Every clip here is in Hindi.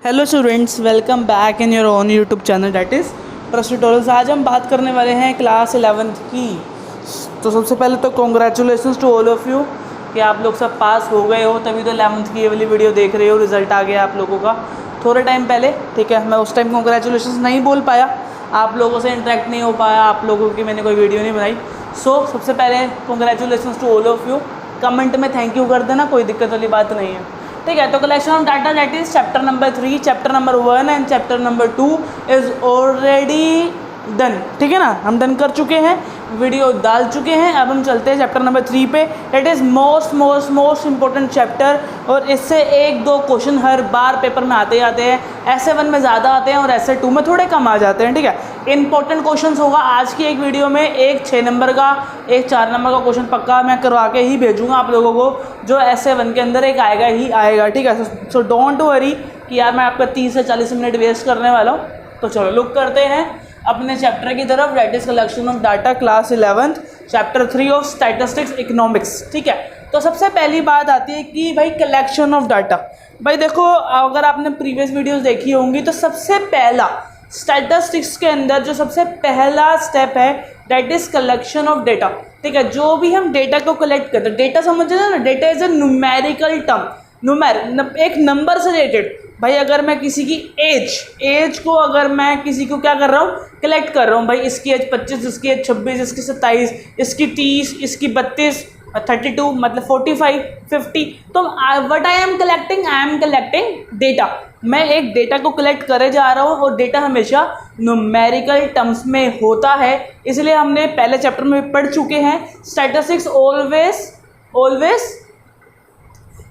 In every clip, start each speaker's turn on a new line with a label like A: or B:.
A: Hello students, welcome back in your own YouTube channel that is trust tutorials. आज हम बात करने वाले हैं क्लास 11th की। तो सबसे पहले तो congratulations to all of you कि आप लोग सब पास हो गए हो, तभी तो 11th की ये वाली वीडियो देख रहे हो। रिजल्ट आ गया आप लोगों का थोड़े टाइम पहले, ठीक है। मैं उस टाइम कॉन्ग्रेचुलेशंस नहीं बोल पाया, आप लोगों से इंटरेक्ट नहीं हो पाया, आप लोगों की मैंने कोई वीडियो नहीं बनाई। सबसे पहले congratulations to all of you. Comment में थैंक यू कर देना, कोई दिक्कत वाली बात नहीं है, ठीक है। तो collection of data that is chapter number 3, chapter number 1 and chapter number 2 is already done, ठीक है ना। हम डन कर चुके हैं, वीडियो डाल चुके हैं। अब हम चलते हैं चैप्टर नंबर 3 पे। That is most important chapter, और इससे 1-2 क्वेश्चन हर बार पेपर में आते ही आते हैं। ऐसे 1 में ज़्यादा आते हैं और ऐसे 2 में थोड़े कम आ जाते हैं, ठीक है। इंपॉर्टेंट क्वेश्चन होगा आज की एक वीडियो में। एक 6 नंबर का, एक 4 नंबर का क्वेश्चन पक्का मैं करवा के ही भेजूँगा आप लोगों को, जो ऐसे 1 के अंदर एक आएगा ही आएगा, ठीक है। सो डोंट वरी कि यार मैं आपका 30 से 40 मिनट वेस्ट करने वाला हूँ। तो चलो लुक करते हैं अपने चैप्टर की तरफ। That is collection of data, class 11th, chapter 3 of statistics economics, ठीक है। तो सबसे पहली बात आती है कि भाई कलेक्शन ऑफ डाटा। भाई देखो, अगर आपने प्रीवियस वीडियोस देखी होंगी तो सबसे पहला स्टैटिस्टिक्स के अंदर जो सबसे पहला स्टेप है that is collection of data, ठीक है। जो भी हम डेटा को कलेक्ट करते हैं, डेटा समझ रहे हो ना, data is a numerical term, एक नंबर से रिलेटेड। भाई अगर मैं किसी की एज को अगर मैं किसी को क्या कर रहा हूँ, कलेक्ट कर रहा हूँ, भाई इसकी एज 25, इसकी एज 26, इसकी 27, इसकी 30, इसकी 32, 32 मतलब 45, 50। तो what I am collecting data. मैं एक डेटा को कलेक्ट करे जा रहा हूँ, और डेटा हमेशा न्यूमेरिकल टर्म्स में होता है। इसलिए हमने पहले चैप्टर में पढ़ चुके हैं, स्टैटिस्टिक्स ऑलवेज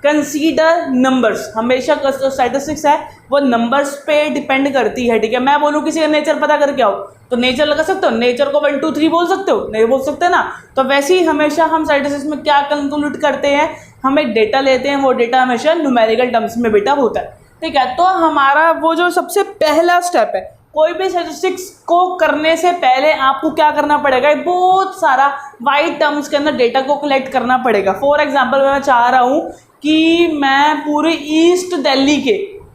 A: कंसीडर नंबर्स। हमेशा स्टैटिस्टिक्स है वो नंबर्स पे डिपेंड करती है, ठीक है। मैं बोलूँ किसी का नेचर पता करके आओ, तो नेचर लगा सकते हो, नेचर को 1 2 3 बोल सकते हो, नहीं बोल सकते ना। तो वैसे ही हमेशा हम स्टैटिस्टिक्स में क्या कंक्लूड करते हैं, हम एक डेटा लेते हैं, वो डेटा हमेशा न्यूमेरिकल टर्म्स में बेटा होता है, ठीक है। तो हमारा वो जो सबसे पहला स्टेप है, कोई भी स्टैटिस्टिक्स को करने से पहले आपको क्या करना पड़ेगा, बहुत सारा वाइड टर्म्स के अंदर डेटा को कलेक्ट करना पड़ेगा। फॉर एग्जांपल मैं चाह रहा हूँ कि मैं पूरे ईस्ट दिल्ली के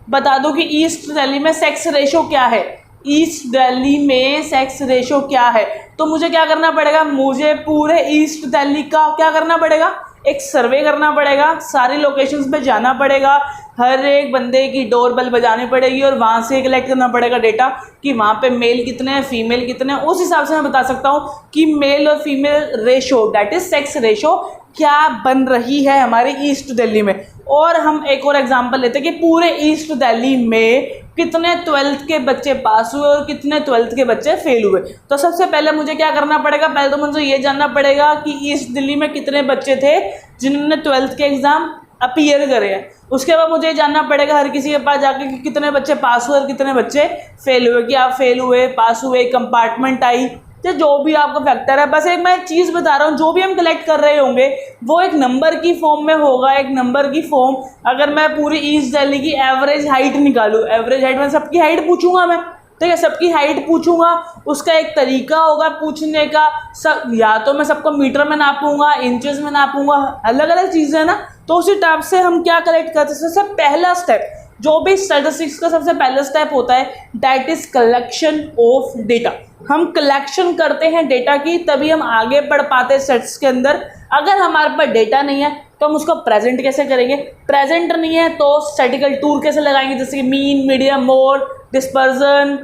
A: बता दूं कि ईस्ट दिल्ली में सेक्स रेशो क्या है, ईस्ट दिल्ली में सेक्स रेशो क्या है। तो मुझे क्या करना पड़ेगा, मुझे पूरे ईस्ट दिल्ली का क्या करना पड़ेगा, एक सर्वे करना पड़ेगा, सारी लोकेशंस पे जाना पड़ेगा, हर एक बंदे की डोर बेल बजानी पड़ेगी, और वहाँ से कलेक्ट करना पड़ेगा डेटा कि वहाँ पे मेल कितने हैं, फीमेल कितने हैं। उस हिसाब से मैं बता सकता हूँ कि मेल और female ratio that is sex ratio क्या बन रही है हमारे ईस्ट दिल्ली में। और हम एक और एग्जांपल लेते हैं कि पूरे ईस्ट दिल्ली में कितने 12th के बच्चे पास हुए और कितने 12th के बच्चे फेल हुए। तो सबसे पहले मुझे क्या करना पड़ेगा, पहले तो मुझे ये जानना पड़ेगा कि ईस्ट दिल्ली में कितने बच्चे थे जिन्होंने 12th के एग्ज़ाम अपीयर करे हैं। उसके बाद मुझे जानना पड़ेगा हर किसी के पास जाके कि कितने बच्चे पास हुए और कितने बच्चे फेल हुए, कि आप फेल हुए, पास हुए, कंपार्टमेंट आई, तो जो भी आपका फैक्टर है। बस एक मैं चीज़ बता रहा हूँ, जो भी हम कलेक्ट कर रहे होंगे वो एक नंबर की फॉर्म में होगा, एक नंबर की फॉर्म। अगर मैं पूरी ईस्ट दिल्ली की एवरेज हाइट निकालूँ, एवरेज हाइट में सबकी हाइट पूछूंगा मैं, ठीक है, सबकी हाइट पूछूंगा। उसका एक तरीका होगा पूछने का, सब या तो मैं सबको मीटर में नापूंगा, इंचेस में नापूंगा, अलग अलग चीज़ें है ना। तो उसी टाइप से हम क्या कलेक्ट करते हैं, सबसे पहला स्टेप जो भी स्टैटिस्टिक्स का सबसे पहला स्टेप होता है that is collection of data. हम कलेक्शन करते हैं डेटा की, तभी हम आगे बढ़ पाते हैं स्टैटिस्टिक्स के अंदर। अगर हमारे पास डेटा नहीं है तो हम उसको प्रेजेंट कैसे करेंगे, प्रेजेंट नहीं है तो स्टैटिस्टिकल टूल कैसे लगाएंगे, जैसे कि mean, median, mode, dispersion,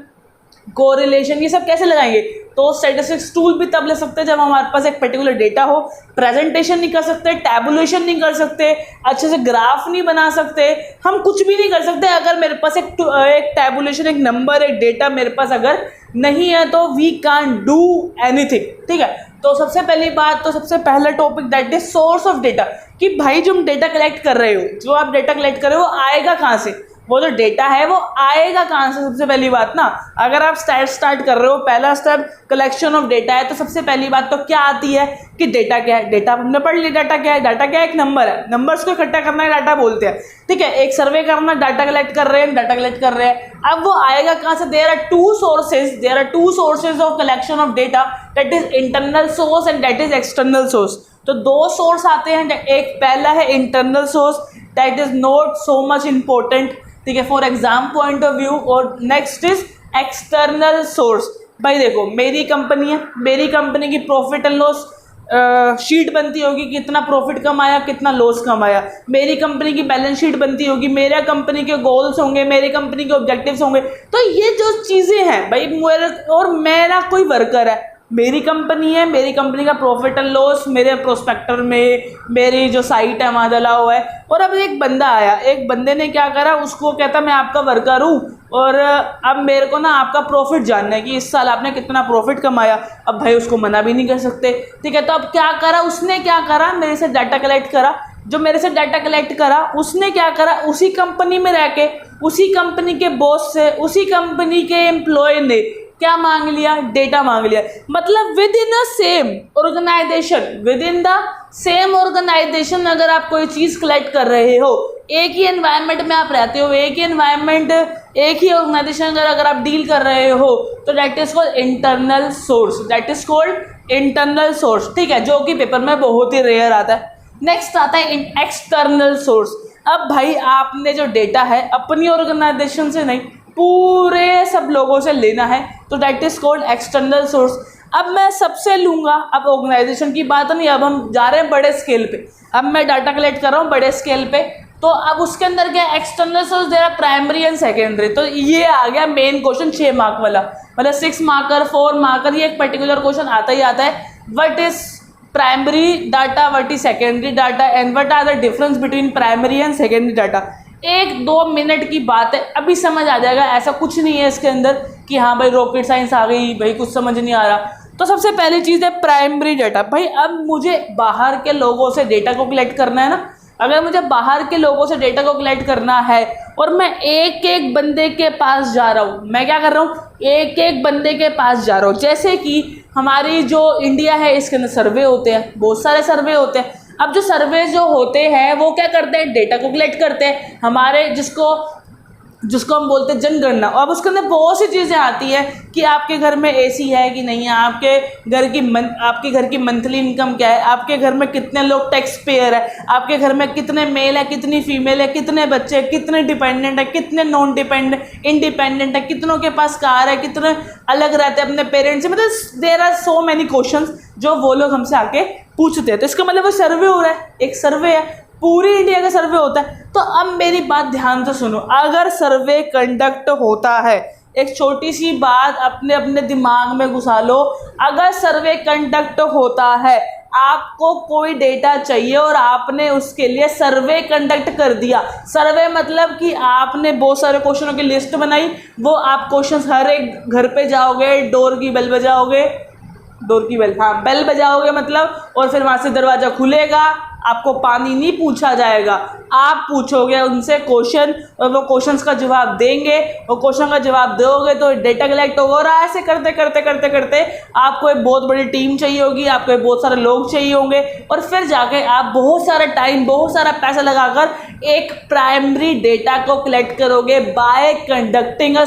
A: correlation, ये सब कैसे लगाएंगे। तो स्टैटिस्टिक्स टूल भी तब ले सकते हैं जब हमारे पास एक पर्टिकुलर डेटा हो। प्रेजेंटेशन नहीं कर सकते, टैबुलेशन नहीं कर सकते, अच्छे से ग्राफ नहीं बना सकते, हम कुछ भी नहीं कर सकते अगर मेरे पास एक टैबुलेशन, एक नंबर, एक डेटा मेरे पास अगर नहीं है, तो वी कांट डू एनीथिंग, ठीक है। तो सबसे पहली बात, तो सबसे पहला topic that is source of data, कि भाई जो डेटा कलेक्ट कर रहे हो, जो आप डेटा कलेक्ट कर रहे हो वो आएगा कहाँ से, वो जो डेटा है वो आएगा कहाँ से। सबसे पहली बात ना, अगर आप स्टार्ट कर रहे हो, पहला स्टेप कलेक्शन ऑफ डेटा है, तो सबसे पहली बात तो क्या आती है कि डेटा क्या है। डेटा हमने पढ़ लिया, डाटा क्या है, डाटा क्या है, एक नंबर है, नंबर्स को इकट्ठा करना है डाटा बोलते हैं, ठीक है। एक सर्वे करना, डाटा कलेक्ट कर रहे हैं, अब वो आएगा कहाँ से। There are two sources of collection of data, that is internal source and that is external source. तो 2 सोर्स आते हैं, एक पहला है internal source that is not so much important, ठीक है, for exam point of view. और नेक्स्ट इज एक्सटर्नल सोर्स। भाई देखो मेरी कंपनी है, मेरी कंपनी की प्रॉफिट एंड लॉस शीट बनती होगी, कितना प्रॉफिट कमाया कितना लॉस कमाया। मेरी कंपनी की बैलेंस शीट बनती होगी, मेरे कंपनी के गोल्स होंगे, मेरी कंपनी के ऑब्जेक्टिव्स होंगे। तो ये जो चीज़ें हैं भाई, मेरा और मेरा कोई वर्कर है, मेरी कंपनी है, मेरी कंपनी का प्रॉफिट एंड लॉस मेरे प्रोस्पेक्टर में, मेरी जो साइट है वहाँ डला हुआ है। और अब एक बंदा आया, एक बंदे ने क्या करा, उसको कहता मैं आपका वर्कर हूँ और अब मेरे को ना आपका प्रॉफिट जानना है कि इस साल आपने कितना प्रॉफिट कमाया। अब भाई उसको मना भी नहीं कर सकते, ठीक है। तो अब क्या करा उसने, क्या करा, मेरे से डाटा कलेक्ट करा। जो मेरे से डाटा कलेक्ट करा उसने क्या करा, उसी कंपनी में रह के उसी कंपनी के बॉस से, उसी कंपनी के एम्प्लॉय ने क्या मांग लिया, डेटा मांग लिया। मतलब within the same organisation, within the same organisation अगर आप कोई चीज़ कलेक्ट कर रहे हो, एक ही एनवायरनमेंट में आप रहते हो, एक ही एनवायरनमेंट, एक ही ऑर्गेनाइजेशन अगर आप डील कर रहे हो, तो that is called internal source, that is called internal source, ठीक है, जो कि पेपर में बहुत ही रेयर आता है। नेक्स्ट आता है एक्सटर्नल सोर्स। अब भाई आपने जो डेटा है अपनी ऑर्गेनाइजेशन से नहीं, पूरे सब लोगों से लेना है, तो that is called external source. अब मैं सबसे लूँगा, अब ऑर्गेनाइजेशन की बात नहीं, अब हम जा रहे हैं बड़े स्केल पे, अब मैं डाटा कलेक्ट कर रहा हूँ बड़े स्केल पे। तो अब उसके अंदर क्या एक्सटर्नल सोर्स दे रहा है, प्राइमरी एंड सेकेंडरी। तो ये आ गया मेन क्वेश्चन 6 मार्क वाला, मतलब 6 मार्कर 4 मार्कर, ये एक पर्टिकुलर क्वेश्चन आता ही आता है। What is primary data, what is secondary data and what are the difference between primary and secondary data. 1-2 minute की बात है, अभी समझ आ जाएगा, ऐसा कुछ नहीं है इसके अंदर कि हाँ भाई रॉकेट साइंस आ गई, भाई कुछ समझ नहीं आ रहा। तो सबसे पहली चीज़ है प्राइमरी डाटा। भाई अब मुझे बाहर के लोगों से डेटा को कलेक्ट करना है ना, अगर मुझे बाहर के लोगों से डेटा को कलेक्ट करना है और मैं एक एक बंदे के पास जा रहा हूँ, मैं क्या कर रहा हूँ, एक एक बंदे के पास जा रहा हूँ। जैसे कि हमारी जो इंडिया है इसके अंदर सर्वे होते हैं, बहुत सारे सर्वे होते हैं। अब जो सर्वे जो होते हैं वो क्या करते हैं, डेटा को कलेक्ट करते हैं, हमारे जिसको हम बोलते हैं जनगणना। अब उसके अंदर बहुत सी चीज़ें आती है कि आपके घर में एसी है कि नहीं है, आपके घर की मंथली इनकम क्या है, आपके घर में कितने लोग टैक्स पेयर है, आपके घर में कितने मेल है कितनी फीमेल है, कितने बच्चे, कितने डिपेंडेंट है, कितने नॉन डिपेंडेंट इंडिपेंडेंट है, कितनों के पास कार है, कितने अलग रहते हैं अपने पेरेंट्स से। मतलब there are so many questions जो वो लोग हमसे आके पूछते हैं। तो इसका मतलब वो सर्वे हो रहा है, एक सर्वे है, पूरी इंडिया का सर्वे होता है। तो अब मेरी बात ध्यान से सुनो, अगर सर्वे कंडक्ट होता है, एक छोटी सी बात अपने दिमाग में घुसा लो, अगर सर्वे कंडक्ट होता है, आपको कोई डेटा चाहिए और आपने उसके लिए सर्वे कंडक्ट कर दिया। सर्वे मतलब कि आपने बहुत सारे क्वेश्चनों की लिस्ट बनाई, वो आप क्वेश्चंस हर एक घर पे जाओगे, डोर की बेल बजाओगे, बेल बजाओगे मतलब, और फिर वहाँ से दरवाज़ा खुलेगा, आपको पानी नहीं पूछा जाएगा, आप पूछोगे उनसे क्वेश्चन और वो क्वेश्चंस का जवाब देंगे, और क्वेश्चन का जवाब दोगे तो डेटा कलेक्ट होगा। और ऐसे करते करते करते करते आपको एक बहुत बड़ी टीम चाहिए होगी, आपको बहुत सारे लोग चाहिए होंगे, और फिर जाके आप बहुत सारा टाइम, बहुत सारा पैसा लगाकर एक प्राइमरी डेटा को कलेक्ट करोगे बाय कंडक्टिंग अ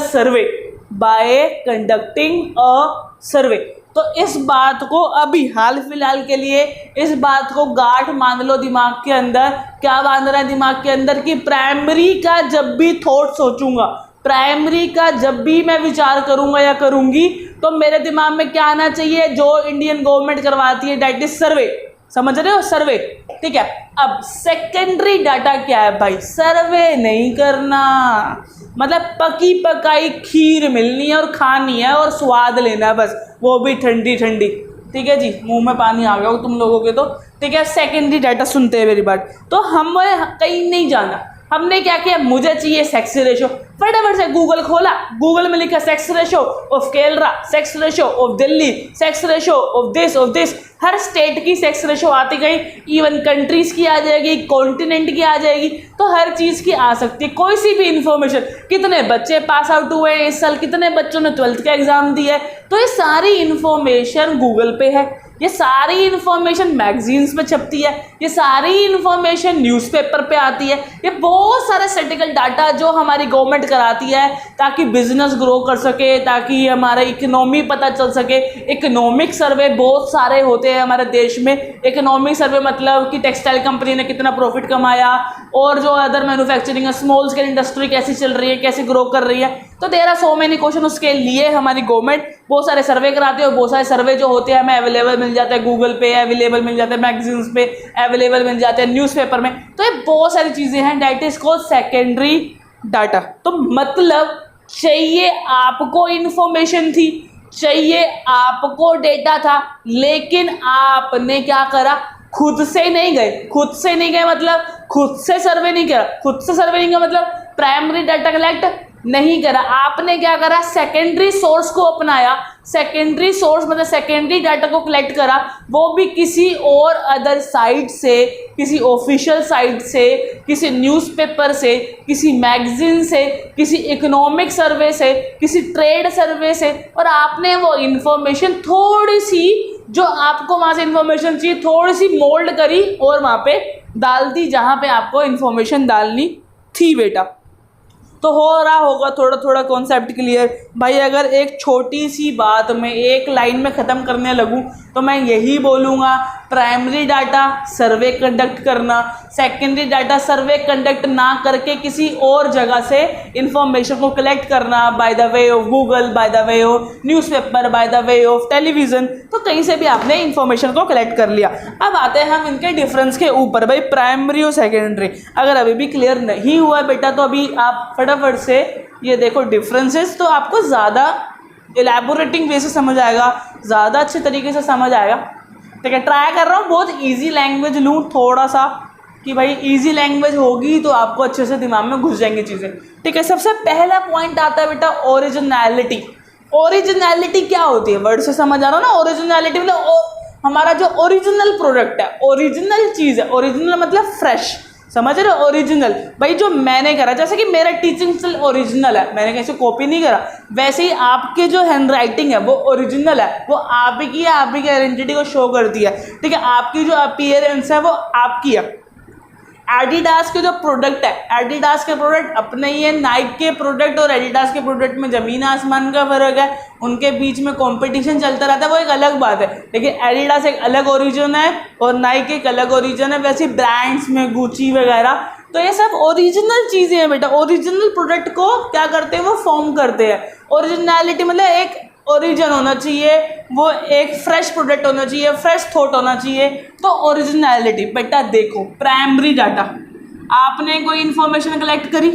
A: सर्वे। तो इस बात को अभी हाल फिलहाल के लिए इस बात को गांठ बांध लो दिमाग के अंदर। क्या बांध रहा है दिमाग के अंदर कि प्राइमरी का जब भी थॉट सोचूंगा, प्राइमरी का जब भी मैं विचार करूंगा या करूंगी, तो मेरे दिमाग में क्या आना चाहिए, जो इंडियन गवर्नमेंट करवाती है, दैट इज सर्वे। समझ रहे हो, सर्वे, ठीक है। अब सेकेंडरी डाटा क्या है भाई, सर्वे नहीं करना, मतलब पकी पकाई खीर मिलनी है और खानी है और स्वाद लेना है बस, वो भी ठंडी ठंडी, ठीक है जी। मुंह में पानी आ गया हो तुम लोगों के तो, ठीक है। सेकेंडरी डाटा सुनते हैं मेरी बाट। तो हमें कहीं नहीं जाना, हमने क्या किया, मुझे चाहिए सेक्स रेशो, फटाफट से गूगल खोला, गूगल में लिखा sex ratio of Kerala, sex ratio of Delhi, sex ratio of this, her state की सेक्स रेशो आती गई, इवन कंट्रीज की आ जाएगी, कॉन्टिनेंट की आ जाएगी, तो हर चीज़ की आ सकती है। कोई सी भी इंफॉर्मेशन, कितने बच्चे पास आउट हुए इस साल, कितने बच्चों ने 12th का एग्जाम दिया है, तो ये सारी इन्फॉर्मेशन गूगल पे है, ये सारी इन्फॉर्मेशन मैगजीन्स में छपती है, ये सारी इन्फॉर्मेशन न्यूज़पेपर पे आती है, ये बहुत सारे स्टैटिस्टिकल डाटा जो हमारी गवर्नमेंट कराती है, ताकि बिजनेस ग्रो कर सके, ताकि हमारा इकोनॉमी पता चल सके। इकोनॉमिक सर्वे बहुत सारे होते हैं हमारे देश में। इकोनॉमिक सर्वे मतलब कि टेक्सटाइल कंपनी ने कितना प्रॉफिट कमाया, और जो अदर मैन्युफैक्चरिंग है, स्मॉल स्केल इंडस्ट्री कैसी चल रही है, कैसे ग्रो कर रही है। तो there are so many question. उसके लिए हमारी गवर्नमेंट बहुत सारे सर्वे कराती है, और बहुत सारे सर्वे जो होते हैं हमें अवेलेबल मिल जाते हैं गूगल पे, अवेलेबल मिल जाते हैं मैगजीन्स पे, अवेलेबल मिल जाते हैं न्यूज़पेपर में। तो ये बहुत सारी चीज़ें हैं, that is called secondary data. तो मतलब चाहिए आपको इंफॉर्मेशन थी, चाहिए आपको डेटा था, लेकिन आपने क्या करा, खुद से नहीं गए। खुद से नहीं गए मतलब खुद से सर्वे नहीं करा। खुद से सर्वे नहीं किया मतलब प्राइमरी डाटा कलेक्ट नहीं करा। आपने क्या करा, सेकेंडरी सोर्स को अपनाया। सेकेंडरी सोर्स मतलब सेकेंडरी डाटा को कलेक्ट करा, वो भी किसी और अदर साइट से, किसी ऑफिशियल साइट से, किसी न्यूज़पेपर से, किसी मैगजीन से, किसी इकोनॉमिक सर्वे से, किसी ट्रेड सर्वे से, और आपने वो इंफॉर्मेशन थोड़ी सी जो आपको वहाँ से इंफॉर्मेशन चाहिए थोड़ी सी मोल्ड करी और वहाँ पे डाल दी जहाँ पे आपको इंफॉर्मेशन डालनी थी बेटा। तो हो रहा होगा थोड़ा थोड़ा कॉन्सेप्ट क्लियर भाई। अगर एक छोटी सी बात में एक लाइन में ख़त्म करने लगूं तो मैं यही बोलूँगा, प्राइमरी डाटा सर्वे कंडक्ट करना, सेकेंडरी डाटा सर्वे कंडक्ट ना करके किसी और जगह से इंफॉर्मेशन को कलेक्ट करना, by the way of Google, by the way of newspaper, by the way of television. तो कहीं से भी आपने इंफॉर्मेशन को कलेक्ट कर लिया। अब आते हैं हम इनके डिफरेंस के ऊपर भाई, प्राइमरी और सेकेंडरी। अगर अभी भी क्लियर नहीं हुआ बेटा तो अभी आप फटाफट से ये देखो डिफरेंसेस, तो आपको ज़्यादा एलैबोरेटिंग वे से समझ आएगा, ज़्यादा अच्छे तरीके से समझ आएगा। ठीक है, ट्राई कर रहा हूँ बहुत इजी लैंग्वेज लूँ थोड़ा सा, कि भाई इजी लैंग्वेज होगी तो आपको अच्छे से दिमाग में घुस जाएंगी चीज़ें। ठीक है, सबसे पहला पॉइंट आता है बेटा ओरिजिनैलिटी। ओरिजिनैलिटी क्या होती है, वर्ड से समझ आ रहा हो ना। ओरिजिनैलिटी मतलब हमारा जो ओरिजिनल प्रोडक्ट है, ओरिजिनल चीज़ है। ओरिजिनल मतलब फ्रेश, समझ रहे हो। ओरिजिनल भाई जो मैंने करा, जैसे कि मेरा टीचिंग स्टाइल ओरिजिनल है, मैंने कैसे कॉपी नहीं करा, वैसे ही आपके जो हैंड राइटिंग है वो ओरिजिनल है, वो आप ही की है, आप ही की आइडेंटिटी को शो करती है। ठीक है, आपकी जो अपीयरेंस है वो आपकी है। एडिडास के जो प्रोडक्ट है, एडिडास के प्रोडक्ट अपने ही है, नाइक के प्रोडक्ट और एडिडास के प्रोडक्ट में ज़मीन आसमान का फ़र्क है, उनके बीच में कंपटीशन चलता रहता है, वो एक अलग बात है। लेकिन एडिडास एक अलग ओरिजिन है और नाइक एक अलग ओरिजिन है। वैसे ब्रांड्स में गुची वगैरह, तो ये सब ओरिजिनल चीज़ें हैं बेटा। ओरिजिनल प्रोडक्ट को क्या करते हैं, वो फॉर्म करते हैं। ओरिजिनलिटी मतलब एक ओरिजिन होना चाहिए, वो एक फ्रेश प्रोडक्ट होना चाहिए, फ्रेश थॉट होना चाहिए। तो ओरिजिनलिटी बेटा देखो, प्राइमरी डाटा, आपने कोई इंफॉर्मेशन कलेक्ट करी,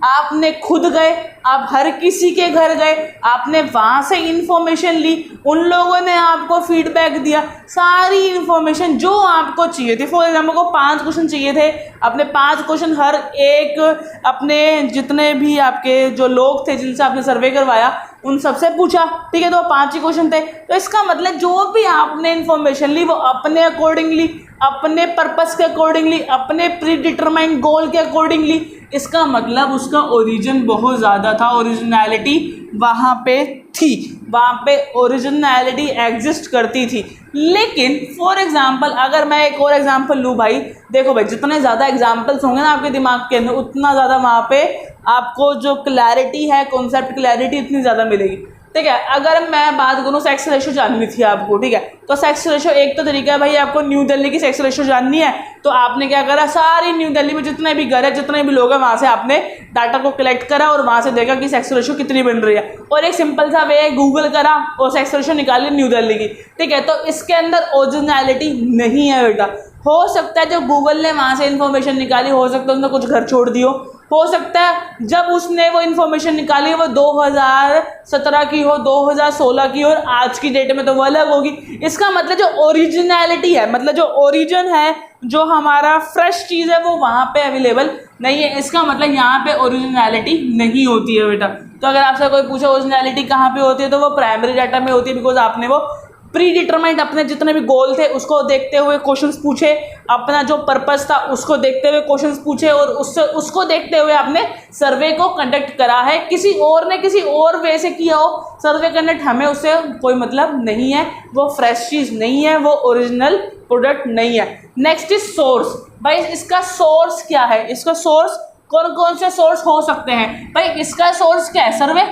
A: आपने खुद गए, आप हर किसी के घर गए, आपने वहाँ से इंफॉर्मेशन ली, उन लोगों ने आपको फीडबैक दिया, सारी इंफॉर्मेशन जो आपको चाहिए थी। फॉर एग्जाम्पल को 5 क्वेश्चन चाहिए थे, आपने 5 क्वेश्चन हर एक अपने जितने भी आपके जो लोग थे जिनसे आपने सर्वे करवाया उन सबसे पूछा। ठीक है, तो 5 ही क्वेश्चन थे। तो इसका मतलब जो भी आपने इंफॉर्मेशन ली वो अपने अकॉर्डिंगली, अपने पर्पस के अकॉर्डिंगली, अपने प्री डिटरमाइंड गोल के अकॉर्डिंगली, इसका मतलब उसका ओरिजिन बहुत ज़्यादा था, ओरिजिनलिटी वहाँ पे थी, वहाँ पे ओरिजिनलिटी एग्जिस्ट करती थी। लेकिन फॉर एग्जांपल अगर मैं एक और एग्जांपल लूँ भाई, देखो भाई जितने ज़्यादा एग्जांपल्स होंगे ना आपके दिमाग के अंदर, उतना ज़्यादा वहाँ पे आपको जो क्लैरिटी है, कॉन्सेप्ट क्लैरिटी इतनी ज़्यादा मिलेगी। ठीक है, अगर मैं बात करूँ सेक्स रेशो जाननी थी आपको, ठीक है, तो सेक्स रेशो एक तो तरीका है भाई, आपको न्यू दिल्ली की सेक्स रेशो जाननी है तो आपने क्या करा, सारी न्यू दिल्ली में जितने भी घर है, जितने भी लोग हैं, वहाँ से आपने डाटा को कलेक्ट करा और वहाँ से देखा कि सेक्स रेशो कितनी बन रही है। और एक सिंपल सा वे है, गूगल करा और सेक्स रेशो निकाली न्यू दिल्ली की। ठीक है, तो इसके अंदर ओरिजिनलिटी नहीं है बेटा। हो सकता है जो गूगल ने वहाँ से इन्फॉर्मेशन निकाली, हो सकता है उसने कुछ घर छोड़ दियो, हो सकता है जब उसने वो इन्फॉर्मेशन निकाली वो 2017 की हो, 2016 की हो, और आज की डेट में तो वो अलग होगी। इसका मतलब जो ओरिजिनलिटी है, मतलब जो ओरिजिन है, जो हमारा फ्रेश चीज़ है, वो वहाँ पे अवेलेबल नहीं है। इसका मतलब यहाँ पे ओरिजिनलिटी नहीं होती है बेटा। तो अगर आपसे कोई पूछे ओरिजिनलिटी कहाँ पे होती है, तो वो प्राइमरी डाटा में होती है, बिकॉज आपने वो प्री डिटरमाइंड अपने जितने भी गोल थे उसको देखते हुए क्वेश्चंस पूछे, अपना जो पर्पस था उसको देखते हुए क्वेश्चंस पूछे, और उसको देखते हुए आपने सर्वे को कंडक्ट करा है। किसी और ने किसी और वे से किया हो सर्वे कंडक्ट, हमें उससे कोई मतलब नहीं है, वो फ्रेश चीज़ नहीं है, वो ओरिजिनल प्रोडक्ट नहीं है। Next is source. भाई इसका सोर्स क्या है, इसका सोर्स कौन कौन से सोर्स हो सकते हैं भाई? इसका सोर्स क्या है? सर्वे।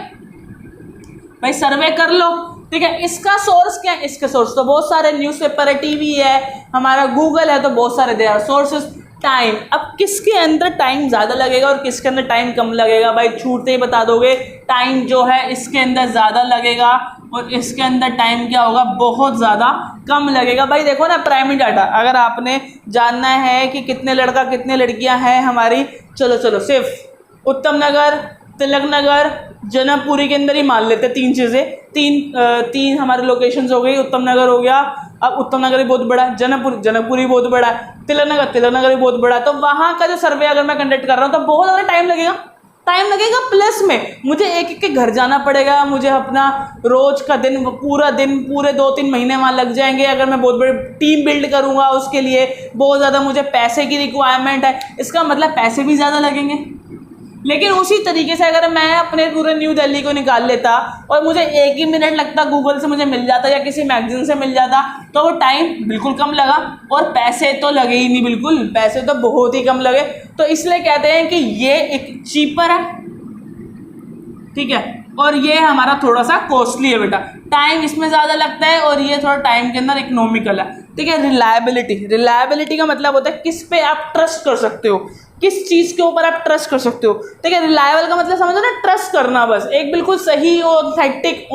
A: भाई सर्वे कर लो, ठीक है। इसका सोर्स क्या है? इसके सोर्स तो बहुत सारे, न्यूज़पेपर है, टीवी है, हमारा गूगल है, तो बहुत सारे दे आर सोर्सेस। टाइम, अब किसके अंदर टाइम ज़्यादा लगेगा और किसके अंदर टाइम कम लगेगा? भाई छूटते ही बता दोगे, टाइम जो है इसके अंदर ज़्यादा लगेगा और इसके अंदर टाइम क्या होगा? बहुत ज़्यादा कम लगेगा। भाई देखो ना, प्राइमरी डाटा अगर आपने जानना है कि कितने लड़का कितने लड़कियां हैं हमारी, चलो सिर्फ उत्तम नगर, तिलक नगर, जनकपुरी के अंदर ही मान लेते हैं 3 चीज़ें, तीन हमारे लोकेशंस हो गई। उत्तम नगर हो गया, अब उत्तम नगर भी बहुत बड़ा है, जनकपुरी बहुत बड़ा है, तिलक नगर भी बहुत बड़ा है। तो वहाँ का जो सर्वे अगर मैं कंडक्ट कर रहा हूँ तो बहुत ज़्यादा टाइम लगेगा। प्लस में मुझे एक के घर जाना पड़ेगा, मुझे अपना रोज का दिन पूरे 2-3 महीने वहाँ लग जाएंगे। अगर मैं बहुत बड़ी टीम बिल्ड करूँगा उसके लिए बहुत ज़्यादा मुझे पैसे की रिक्वायरमेंट है, इसका मतलब पैसे भी ज़्यादा लगेंगे। लेकिन उसी तरीके से अगर मैं अपने पूरे न्यू दिल्ली को निकाल लेता और मुझे 1 ही मिनट लगता, गूगल से मुझे मिल जाता या किसी मैगजीन से मिल जाता, तो वो टाइम बिल्कुल कम लगा और पैसे तो लगे ही नहीं, बिल्कुल पैसे तो बहुत ही कम लगे। तो इसलिए कहते हैं कि ये एक चीपर है, ठीक है, और ये हमारा थोड़ा सा कॉस्टली है बेटा। टाइम इसमें ज़्यादा लगता है और ये थोड़ा टाइम के अंदर इकोनॉमिकल है, ठीक है। रिलायबिलिटी का मतलब होता है किस पे आप ट्रस्ट कर सकते हो, किस चीज़ के ऊपर आप ट्रस्ट कर सकते हो, ठीक है। रिलायबल का मतलब समझो ना, ट्रस्ट करना, बस एक बिल्कुल सही, ऑथेंटिक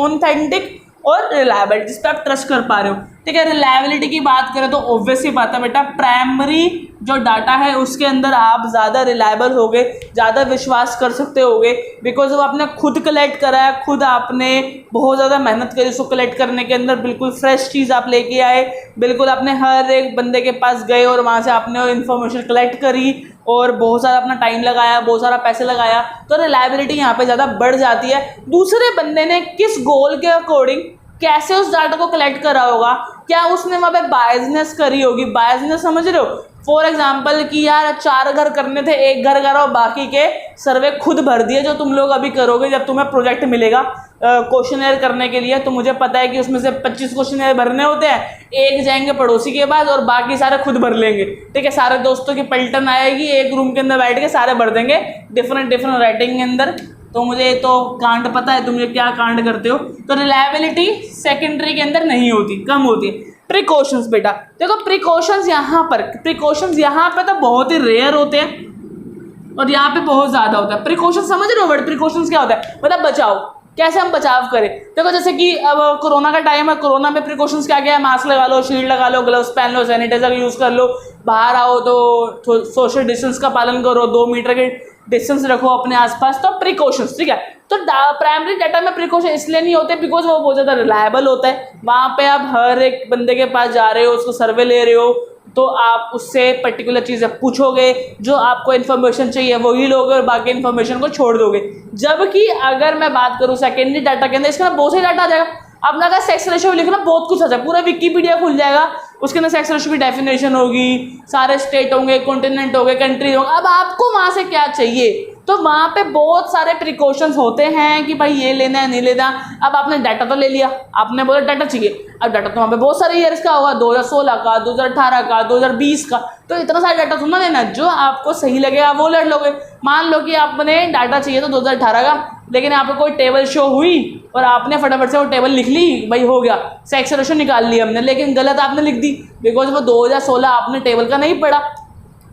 A: और रिलायबल, जिस पर आप ट्रस्ट कर पा रहे हो, ठीक है। रिलायबिलिटी की बात करें तो ऑब्वियस ही बात है बेटा, प्राइमरी जो डाटा है उसके अंदर आप ज़्यादा रिलायबल होगे, ज़्यादा विश्वास कर सकते होगे, बिकॉज वो आपने खुद कलेक्ट करा है, खुद आपने बहुत ज़्यादा मेहनत करी उसको कलेक्ट करने के अंदर, बिल्कुल फ्रेश चीज़ आप लेके आए, बिल्कुल आपने हर एक बंदे के पास गए और वहाँ से आपने इन्फॉर्मेशन कलेक्ट करी और बहुत सारा अपना टाइम लगाया, बहुत सारा पैसे लगाया, तो रिलायबिलिटी यहाँ पे ज़्यादा बढ़ जाती है। दूसरे बंदे ने किस गोल के अकॉर्डिंग कैसे उस डाटा को कलेक्ट करा होगा, क्या उसने वहाँ पे बायसनेस करी होगी, बायसनेस समझ रहे हो? फॉर एग्जाम्पल कि यार 4 घर करने थे, 1 घर करा और बाकी के सर्वे खुद भर दिए, जो तुम लोग अभी करोगे जब तुम्हें प्रोजेक्ट मिलेगा क्वेश्चनएयर करने के लिए, तो मुझे पता है कि उसमें से 25 क्वेश्चनएयर भरने होते हैं, 1 जाएंगे पड़ोसी के पास और बाकी सारे खुद भर लेंगे, ठीक है। सारे दोस्तों की पलटन आएगी, एक रूम के अंदर बैठ के सारे भर देंगे डिफरेंट राइटिंग के अंदर। तो मुझे तो कांड पता है, तुम ये क्या कांड करते हो। तो रिलायबिलिटी सेकेंडरी के अंदर नहीं होती, कम होती है। प्रिकॉशंस बेटा देखो, प्रिकॉशंस यहाँ पे तो बहुत ही रेयर होते हैं और यहाँ पे बहुत ज़्यादा होता है। प्रिकॉशन समझ रहे हो वर्ड? प्रिकॉशंस क्या होता है? मतलब बचाव, कैसे हम बचाव करें। देखो जैसे कि अब कोरोना का टाइम है, कोरोना में प्रिकॉशंस क्या क्या है? मास्क लगा लो, शील्ड लगा लो, ग्लव्स पहन लो, सैनिटाइजर यूज़ कर लो, बाहर आओ तो सोशल डिस्टेंस का पालन करो, 2 मीटर के डिस्टेंस रखो अपने आसपास। तो प्रिकॉशंस, ठीक है। तो प्राइमरी डाटा में प्रिकॉशन इसलिए नहीं होते बिकॉज वो बहुत ज़्यादा रिलायबल होता है। वहाँ पे आप हर एक बंदे के पास जा रहे हो, उसको सर्वे ले रहे हो, तो आप उससे पर्टिकुलर चीज़ें पूछोगे, जो आपको इन्फॉर्मेशन चाहिए वही लोगे और बाकी इन्फॉर्मेशन को छोड़ दोगे। जबकि अगर मैं बात करूँ सेकेंडरी डाटा के अंदर, इसके अंदर बहुत से डाटा आ जाएगा। अपना अगर सेक्स रेशियो लिखना, बहुत कुछ आ जाएगा, पूरा विकीपीडिया खुल जाएगा, उसके अंदर सेक्स रेशियो की डेफिनेशन होगी, सारे स्टेट होंगे, कॉन्टिनेंट होंगे, कंट्री होंगे। अब आपको वहाँ से क्या चाहिए? तो वहाँ पे बहुत सारे प्रिकॉशंस होते हैं कि भाई ये लेना है नहीं लेना। अब आपने डाटा तो ले लिया, आपने बोला डाटा चाहिए, अब डाटा तो वहाँ पे बहुत सारे ईयर्स का होगा, 2016 का, 2018 का, 2020 का, तो इतना सारा डाटा थोड़ा लेना, जो आपको सही लगेगा वो ले लोगे। मान लो कि आपने डाटा चाहिए तो 2018 का, लेकिन यहाँ पे कोई टेबल शो हुई और आपने फटाफट से वो टेबल लिख ली, भाई हो गया, सेक्स रेशियो निकाल ली हमने, लेकिन गलत आपने लिख दी बिकॉज वो 2016 आपने टेबल का नहीं पढ़ा,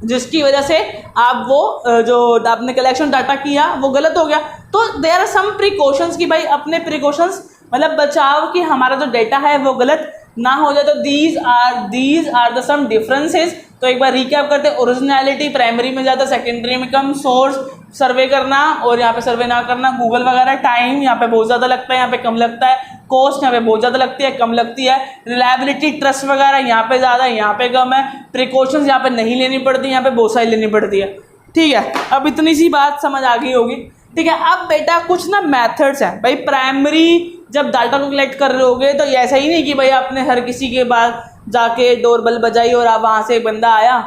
A: जिसकी वजह से आप वो जो आपने कलेक्शन डाटा किया वो गलत हो गया। तो देयर आर सम प्रिकॉशंस कि भाई अपने प्रिकॉशंस मतलब बचाव कि हमारा जो डेटा है वो गलत ना हो जाए। तो these are the some differences. तो एक बार रिकैप करते हैं। ओरिजिनलिटी प्राइमरी में ज़्यादा, सेकेंडरी में कम। सोर्स सर्वे करना और यहाँ पे सर्वे ना करना, गूगल वगैरह। टाइम यहाँ पे बहुत ज़्यादा लगता है, यहाँ पे कम लगता है। कॉस्ट यहाँ पे बहुत ज़्यादा लगती है, कम लगती है। रिलायबिलिटी, ट्रस्ट वगैरह यहाँ पे ज़्यादा है, यहाँ पे कम है। प्रिकॉशंस यहाँ पे नहीं लेनी पड़ती, यहाँ पे बहुत सारी लेनी पड़ती है। ठीक है, अब इतनी सी बात समझ आ गई होगी। ठीक है, अब बेटा कुछ ना मेथड्स हैं भाई। प्राइमरी जब डाटा को कलेक्ट कर रहे होगे तो ऐसा ही नहीं कि भाई आपने हर किसी के बाद जाके डोरबेल बजाई और आप वहाँ से एक बंदा आया,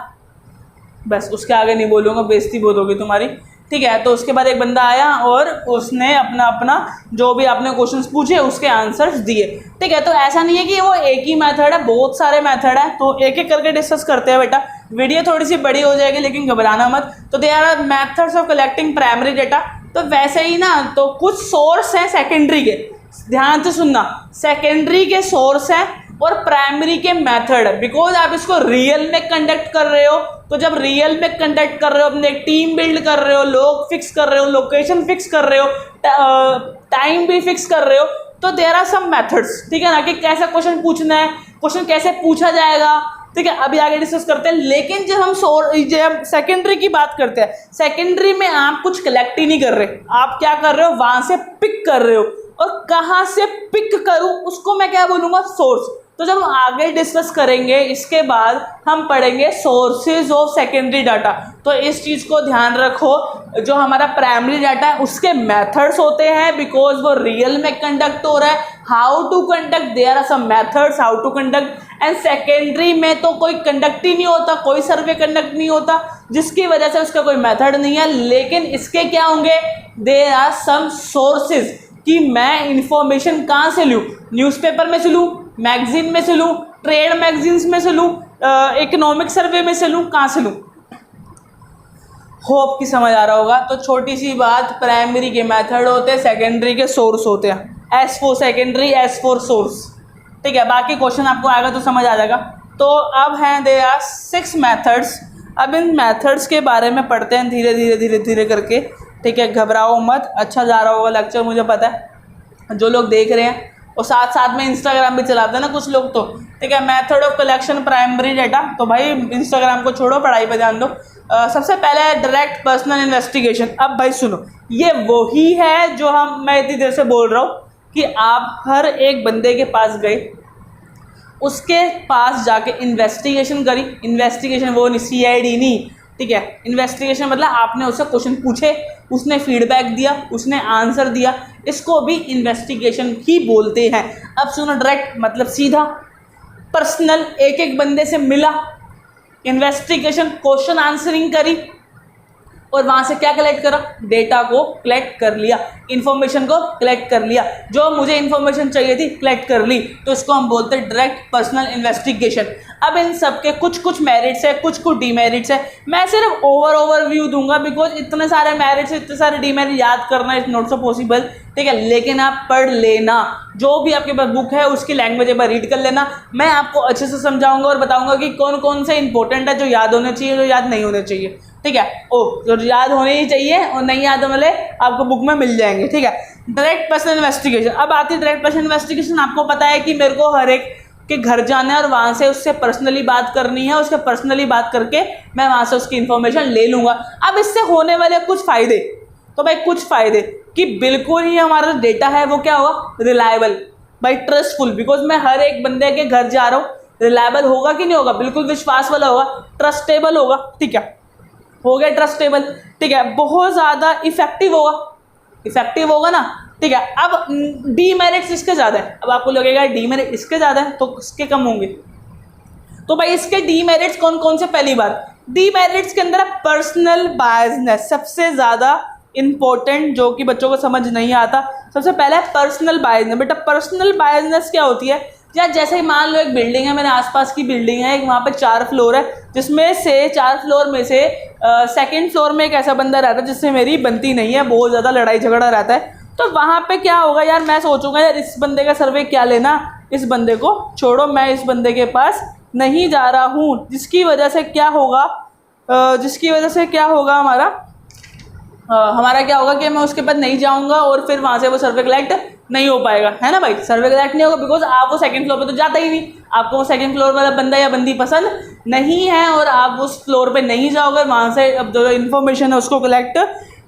A: बस उसके आगे नहीं बोलूँगा, बेइज्जती बहुत होगी तुम्हारी। ठीक है, तो उसके बाद एक बंदा आया और उसने अपना जो भी आपने क्वेश्चंस पूछे उसके आंसर्स दिए। ठीक है, तो ऐसा नहीं है कि वो एक ही मेथड है, बहुत सारे मेथड है। तो एक एक करके डिस्कस करते हैं बेटा। वीडियो थोड़ी सी बड़ी हो जाएगी लेकिन घबराना मत। तो they are methods of collecting primary data. तो वैसे ही ना, तो कुछ सोर्स हैं सेकेंडरी के, ध्यान से सुनना, सेकेंडरी के सोर्स हैं और प्राइमरी के मेथड है। बिकॉज आप इसको रियल में कंडक्ट कर रहे हो, तो जब रियल में कंडक्ट कर रहे हो, अपने टीम बिल्ड कर रहे हो, लोग फिक्स कर रहे हो, लोकेशन फिक्स कर रहे हो, टाइम भी फिक्स कर रहे हो, तो देयर आर सम मेथड्स, ठीक है ना, कि कैसा क्वेश्चन पूछना है, क्वेश्चन कैसे पूछा जाएगा, ठीक है, अभी आगे डिस्कस करते हैं। लेकिन जब हम सेकेंडरी की बात करते हैं, सेकेंडरी में आप कुछ कलेक्ट ही नहीं कर रहे, आप क्या कर रहे हो, वहां से पिक कर रहे हो। और कहाँ से पिक करूं उसको मैं क्या बोलूंगा, सोर्स। तो जब हम आगे डिस्कस करेंगे इसके बाद हम पढ़ेंगे सोर्सेज ऑफ सेकेंडरी डाटा। तो इस चीज़ को ध्यान रखो, जो हमारा प्राइमरी डाटा है उसके मेथड्स होते हैं, बिकॉज वो रियल में कंडक्ट हो रहा है। How to conduct, there are some methods how to conduct. And secondary में तो कोई कंडक्ट ही नहीं होता, कोई सर्वे कंडक्ट नहीं होता, जिसकी वजह से उसका कोई मेथड नहीं है। लेकिन इसके क्या होंगे, देयर आर सम सोर्सेज, कि मैं इंफॉर्मेशन कहाँ से लूँ, न्यूज़पेपर में से लूँ, मैगजीन में से लूँ, ट्रेड मैगजीन्स में से लूँ, इकोनॉमिक सर्वे में से लूँ, कहाँ से लूँ। होप की समझ आ रहा होगा। तो छोटी सी बात, प्राइमरी के मेथड होते हैं, सेकेंडरी के सोर्स होते हैं। S for secondary, S for source, ठीक है। बाकी क्वेश्चन आपको आएगा तो समझ आ जाएगा। तो अब हैं दे आर 6 मेथड्स। अब इन मेथड्स के बारे में पढ़ते हैं धीरे धीरे धीरे धीरे करके, ठीक है। घबराओ मत, अच्छा जा रहा होगा लेक्चर, मुझे पता है। जो लोग देख रहे हैं और साथ साथ में इंस्टाग्राम भी चलाते हैं ना कुछ लोग, तो ठीक है। Method of collection primary data, तो भाई इंस्टाग्राम को छोड़ो, पढ़ाई पे ध्यान दो। सबसे पहले है डायरेक्ट पर्सनल इन्वेस्टिगेशन। अब भाई सुनो, ये वही है जो मैं इतनी देर से बोल रहा हूँ कि आप हर एक बंदे के पास गए, उसके पास जाके इन्वेस्टिगेशन करी। इन्वेस्टिगेशन वो नहीं, CID नहीं, ठीक है। इन्वेस्टिगेशन मतलब आपने उससे क्वेश्चन पूछे, उसने फीडबैक दिया, उसने आंसर दिया, इसको भी इन्वेस्टिगेशन ही बोलते हैं। अब सुनो, डायरेक्ट मतलब सीधा, पर्सनल एक एक बंदे से मिला, इन्वेस्टिगेशन क्वेश्चन आंसरिंग करी और वहाँ से क्या कलेक्ट करा, डेटा को कलेक्ट कर लिया, इन्फॉर्मेशन को कलेक्ट कर लिया, जो मुझे इन्फॉर्मेशन चाहिए थी कलेक्ट कर ली, तो इसको हम बोलते हैं डायरेक्ट पर्सनल इन्वेस्टिगेशन। अब इन सब के कुछ कुछ मेरिट्स है, कुछ कुछ डीमेरिट्स है। मैं सिर्फ ओवरव्यू दूंगा, बिकॉज इतने सारे मेरिट्स, इतने सारे डीमेरिट याद करना इज नॉट सो पॉसिबल, ठीक है। लेकिन आप पढ़ लेना, जो भी आपके पास बुक है उसकी लैंग्वेज एक बार रीड कर लेना। मैं आपको अच्छे से समझाऊंगा और बताऊंगा कि कौन कौन से इंपॉर्टेंट है, जो याद होने चाहिए, जो याद नहीं होने चाहिए, ठीक है। जो याद होने ही चाहिए और नहीं याद वाले आपको बुक में मिल जाएंगे, ठीक है। Direct personal investigation. अब आती है डायरेक्ट पर्सनल इन्वेस्टिगेशन। आपको पता है कि मेरे को हर एक के घर जाना है और वहाँ से उससे पर्सनली बात करनी है, उससे पर्सनली बात करके मैं वहाँ से उसकी इन्फॉर्मेशन ले लूँगा। अब इससे होने वाले कुछ फ़ायदे, तो भाई कुछ फ़ायदे कि बिल्कुल ही हमारा डेटा है वो क्या होगा, रिलायबल, भाई ट्रस्टफुल। बिकॉज मैं हर एक बंदे के घर जा रहा हूँ, रिलायबल होगा कि नहीं होगा, बिल्कुल विश्वास वाला होगा, ट्रस्टेबल होगा, ठीक है, हो गया ट्रस्टेबल, ठीक है। बहुत ज़्यादा इफेक्टिव होगा ना, ठीक है। अब डीमेरिट्स इसके ज़्यादा है। अब आपको लगेगा डीमेरिट इसके ज़्यादा है तो इसके कम होंगे, तो भाई इसके डीमेरिट्स कौन कौन से। पहली बात, डीमेरिट्स के अंदर पर्सनल बायसनेस सबसे ज़्यादा इंपॉर्टेंट, जो कि बच्चों को समझ नहीं आता। सबसे पहले पर्सनल बायसनेस। बेटा पर्सनल बायसनेस क्या होती है, या जैसे ही मान लो एक बिल्डिंग है, मेरे आसपास की बिल्डिंग है, एक वहाँ पे 4 फ्लोर है, जिसमें से 4 फ्लोर में से सेकंड फ्लोर में एक ऐसा बंदा रहता है जिससे मेरी बनती नहीं है, बहुत ज़्यादा लड़ाई झगड़ा रहता है। तो वहाँ पे क्या होगा यार, मैं सोचूंगा यार इस बंदे का सर्वे क्या लेना, इस बंदे को छोड़ो, मैं इस बंदे के पास नहीं जा रहा हूँ। जिसकी वजह से क्या होगा, हमारा क्या होगा कि मैं उसके पास नहीं जाऊँगा और फिर वहाँ से वो सर्वे कलेक्ट नहीं हो पाएगा, है ना भाई। सर्वे कलेक्ट नहीं होगा बिकॉज आप वो सेकंड फ्लोर पे तो जाता ही नहीं, आपको वो सेकंड फ्लोर वाला बंदा या बंदी पसंद नहीं है और आप उस फ्लोर पे नहीं जाओगे, वहाँ से अब जो इन्फॉर्मेशन है उसको कलेक्ट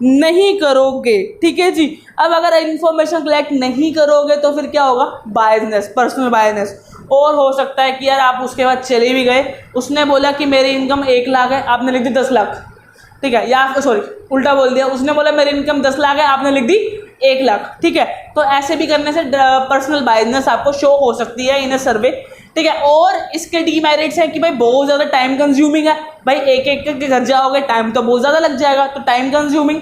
A: नहीं करोगे, ठीक है जी। अब अगर इन्फॉर्मेशन कलेक्ट नहीं करोगे तो फिर क्या होगा, बायसनेस, पर्सनल बायसनेस। और हो सकता है कि यार आप उसके बाद चले भी गए, उसने बोला कि मेरी इनकम 1 लाख है, आपने लिख दी 10 लाख, ठीक है, या सॉरी उल्टा बोल दिया, उसने बोला मेरी इनकम 10 लाख है, आपने लिख दी 1 लाख, ठीक है। तो ऐसे भी करने से पर्सनल बायसनेस आपको शो हो सकती है इन अ सर्वे, ठीक है। और इसके डीमेरिट्स है कि भाई बहुत ज़्यादा टाइम कंज्यूमिंग है, भाई एक एक के घर जाओगे टाइम तो बहुत ज़्यादा लग जाएगा, तो टाइम कंज्यूमिंग।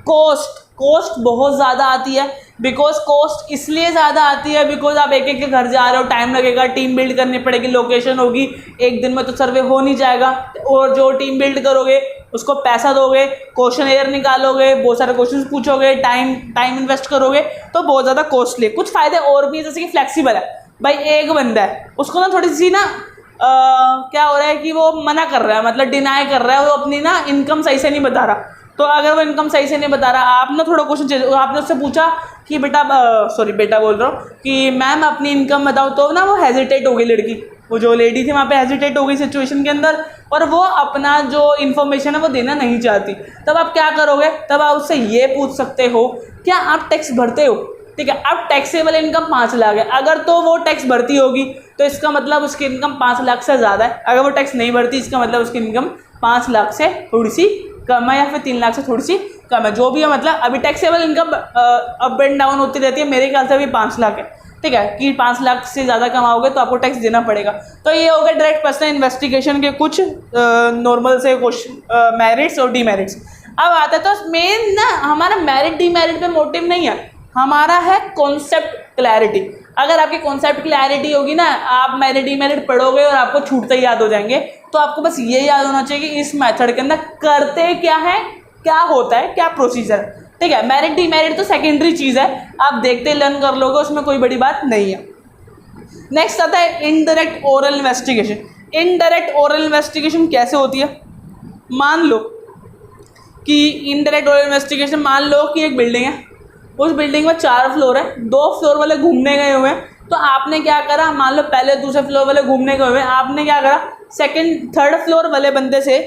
A: कॉस्ट बहुत ज़्यादा आती है, बिकॉज कॉस्ट इसलिए ज़्यादा आती है बिकॉज आप एक एक के घर जा रहे हो, टाइम लगेगा, टीम बिल्ड करनी पड़ेगी, लोकेशन होगी, एक दिन में तो सर्वे हो नहीं जाएगा। और जो टीम बिल्ड करोगे उसको पैसा दोगे, क्वेश्चन एयर निकालोगे, बहुत सारे क्वेश्चन पूछोगे, टाइम इन्वेस्ट करोगे, तो बहुत ज़्यादा कॉस्टली। कुछ फ़ायदे और भी है, जैसे कि फ्लेक्सिबल है। भाई एक बंदा है, उसको ना थोड़ी सी ना क्या हो रहा है कि वो मना कर रहा है, मतलब डिनाई कर रहा है, वो अपनी ना इनकम सही से नहीं बता रहा। तो अगर वो इनकम सही से नहीं बता रहा, आप ना थोड़ा क्वेश्चन, आपने उससे पूछा कि बेटा सॉरी बेटा बोल रहा हूँ कि मैम अपनी इनकम बताओ, तो ना वो हेजिटेट हो गई लड़की, वो जो लेडी थी वहाँ पे हेजिटेट हो गई सिचुएशन के अंदर, और वो अपना जो इन्फॉर्मेशन है वो देना नहीं चाहती। तब आप क्या करोगे, तब आप उससे ये पूछ सकते हो क्या आप टैक्स भरते हो, ठीक है। अब टैक्सेबल इनकम 5 लाख है, अगर तो वो टैक्स भरती होगी तो इसका मतलब उसकी इनकम 5 लाख से ज़्यादा है। अगर वो टैक्स नहीं भरती, इसका मतलब उसकी इनकम 5 लाख से थोड़ी सी कम है, या फिर 3 लाख से थोड़ी सी कम है, जो भी है। मतलब अभी taxable income up and down होती रहती है, मेरे ख्याल से अभी 5 लाख है, ठीक है, कि 5 लाख से ज़्यादा कमाओगे तो आपको टैक्स देना पड़ेगा। तो ये हो गया डायरेक्ट पर्सनल इन्वेस्टिगेशन के कुछ नॉर्मल से क्वेश्चन, मेरिट्स और डीमेरिट्स। अब आता है तो मेन ना हमारा मेरिट डीमेरिट पे मोटिव नहीं है, हमारा है कॉन्सेप्ट क्लैरिटी। अगर आपकी कॉन्सेप्ट क्लैरिटी होगी ना, आप मेरिट डीमेरिट पढ़ोगे और आपको छूटते ही याद हो जाएंगे। तो आपको बस ये याद होना चाहिए कि इस मेथड के अंदर करते क्या है, क्या होता है, क्या प्रोसीजर है, ठीक है। मेरिट डीमेरिट तो सेकेंडरी चीज़ है, आप देखते लर्न कर लोगे, उसमें कोई बड़ी बात नहीं है। नेक्स्ट आता है indirect oral investigation. Indirect oral investigation कैसे होती है, मान लो कि इनडायरेक्ट ओरल इन्वेस्टिगेशन, मान लो कि एक बिल्डिंग है, उस बिल्डिंग में 4 फ्लोर है, 2 फ्लोर वाले घूमने गए हुए हैं। तो आपने क्या करा, मान लो पहले दूसरे फ्लोर वाले घूमने गए हुए हैं, आपने क्या करा, सेकंड थर्ड फ्लोर वाले बंदे से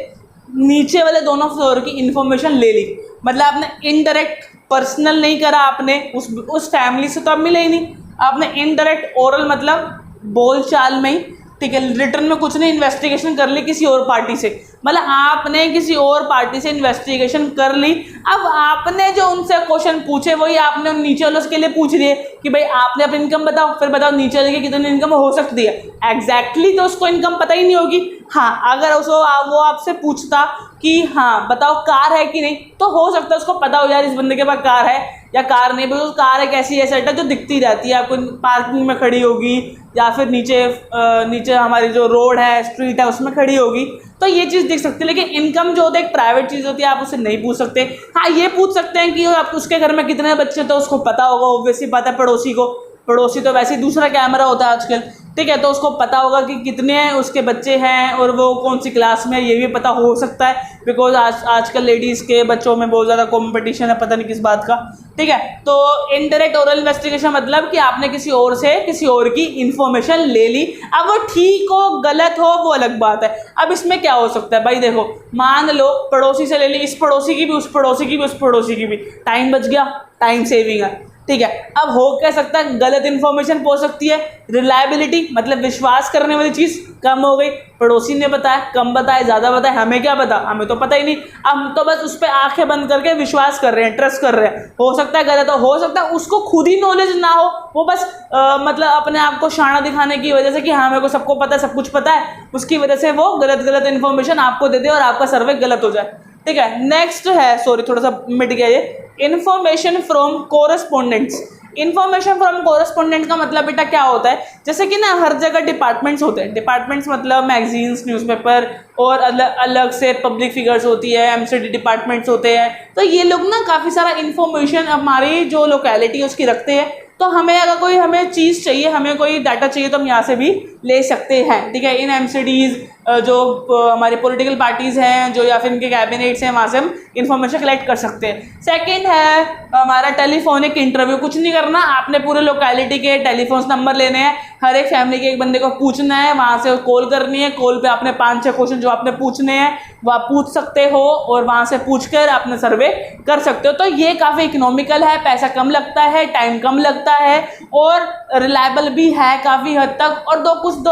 A: नीचे वाले दोनों फ्लोर की इन्फॉर्मेशन ले ली। मतलब आपने इनडायरेक्ट पर्सनल नहीं करा, आपने उस फैमिली से तो आप मिले ही नहीं, आपने इनडायरेक्ट ओरल मतलब बोल चाल में ही, ठीक है, रिटर्न में कुछ नहीं, इन्वेस्टिगेशन कर ली किसी और पार्टी से। मतलब आपने किसी और पार्टी से इन्वेस्टिगेशन कर ली। अब आपने जो उनसे क्वेश्चन पूछे वही आपने नीचे वालों के लिए पूछ लिए कि भाई आपने अपनी इनकम बताओ, फिर बताओ नीचे वाले की कितनी इनकम हो सकती है। एग्जैक्टली तो उसको इनकम पता ही नहीं होगी। हाँ, अगर उसको वो आपसे पूछता कि हाँ बताओ कार है कि नहीं, तो हो सकता है उसको पता हो यार इस बंदे के पास कार है या कार नहीं। बिकॉज कार एक ऐसी एसेट है जो दिखती रहती है, आपको पार्किंग में खड़ी होगी या फिर नीचे हमारी जो रोड है, स्ट्रीट है, उसमें खड़ी होगी, तो ये चीज़ दिख सकती है। लेकिन इनकम जो होता है एक प्राइवेट चीज़ होती है, आप उससे नहीं पूछ सकते। हाँ, ये पूछ सकते हैं कि आप उसके घर में कितने बच्चे, तो उसको पता होगा, ऑब्वियसली पता है पड़ोसी को, पड़ोसी तो वैसे ही दूसरा कैमरा होता है आजकल, ठीक है, तो उसको पता होगा कि कितने उसके बच्चे हैं और वो कौन सी क्लास में है, ये भी पता हो सकता है। बिकॉज आजकल लेडीज़ के बच्चों में बहुत ज़्यादा कॉम्पिटिशन है, पता नहीं किस बात का, ठीक है। तो इनडायरेक्ट ओरल इन्वेस्टिगेशन मतलब कि आपने किसी और से किसी और की इन्फॉर्मेशन ले ली। अब वो ठीक हो गलत हो वो अलग बात है। अब इसमें क्या हो सकता है भाई, देखो मान लो पड़ोसी से ले ली, इस पड़ोसी की भी, उस पड़ोसी की भी, उस पड़ोसी की भी, टाइम बच गया, टाइम सेविंग है, ठीक है। अब हो क्या सकता है, गलत इन्फॉर्मेशन पहुंच सकती है, रिलायबिलिटी मतलब विश्वास करने वाली चीज़ कम हो गई। पड़ोसी ने बताया, कम बताया, ज़्यादा बताया, हमें क्या पता, हमें तो पता ही नहीं। अब हम तो बस उस पर आंखें बंद करके विश्वास कर रहे हैं, ट्रस्ट कर रहे हैं। हो सकता है गलत हो सकता है उसको खुद ही नॉलेज ना हो, वो बस मतलब अपने आप को शाना दिखाने की वजह से कि हाँ मेरे को सबको पता है, सब कुछ पता है, उसकी वजह से वो गलत इन्फॉर्मेशन आपको दे दे और आपका सर्वे गलत हो जाए, ठीक है। नेक्स्ट है, सॉरी थोड़ा सा मिट गया ये, information from correspondents. Information from correspondent का मतलब बेटा क्या होता है, जैसे कि ना हर जगह डिपार्टमेंट्स होते हैं, डिपार्टमेंट्स मतलब मैगजीन्स, न्यूज़पेपर और अलग से पब्लिक फिगर्स होती है, एमसीडी डिपार्टमेंट्स होते हैं। तो ये लोग ना काफ़ी सारा इन्फॉर्मेशन हमारी जो लोकेलिटी है उसकी रखते हैं। तो हमें अगर कोई हमें चीज़ चाहिए, हमें कोई डाटा चाहिए, तो हम यहाँ से भी ले सकते हैं, ठीक है। इन एमसीडीज़ जो हमारी पॉलिटिकल पार्टीज़ हैं जो, या फिर इनके कैबिनेट्स हैं, वहाँ से हम इन्फॉर्मेशन कलेक्ट कर सकते हैं। सेकंड है हमारा टेलीफोनिक इंटरव्यू। कुछ नहीं करना, आपने पूरे लोकेलिटी के टेलीफोन नंबर लेने हैं, हर एक फैमिली के एक बंदे को पूछना है, वहाँ से कॉल करनी है, कॉल पे आपने 5-6 क्वेश्चन जो आपने पूछने हैं वो आप पूछ सकते हो और वहाँ से पूछकर अपने सर्वे कर सकते हो। तो ये काफ़ी इकोनॉमिकल है, पैसा कम लगता है, टाइम कम लगता है और रिलायबल भी है काफ़ी हद तक। और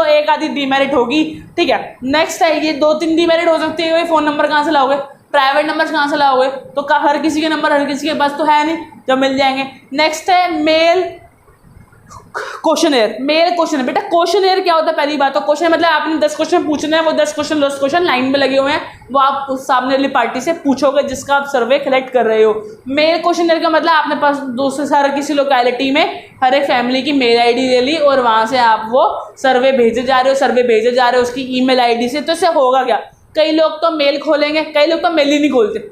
A: एक आधी डीमेरिट होगी, ठीक है। नेक्स्ट है, ये 2-3 डीमेरिट हो सकती है। फ़ोन नंबर कहाँ से लाओगे, प्राइवेट नंबर कहाँ से लाओगे, तो हर किसी के नंबर हर किसी के पास तो है नहीं, जब मिल जाएंगे। नेक्स्ट है मेल क्वेश्चनर, मेल क्वेश्चनर। बेटा क्वेश्चनर क्या होता है? पहली बात तो क्वेश्चन मतलब आपने 10 क्वेश्चन पूछने हैं, वो 10 क्वेश्चन लाइन में लगे हुए हैं, वो आप उस सामने वाली पार्टी से पूछोगे जिसका आप सर्वे कलेक्ट कर रहे हो। मेल क्वेश्चनर का मतलब आपने पास दूसरे सारे किसी लोकेलिटी में हर एक फैमिली की मेल आईडी ले ली और वहाँ से आप वो सर्वे भेजे जा रहे हो उसकी ईमेल आईडी से। तो इससे होगा क्या? कई लोग तो मेल खोलेंगे, कई लोग तो मेल ही नहीं खोलते,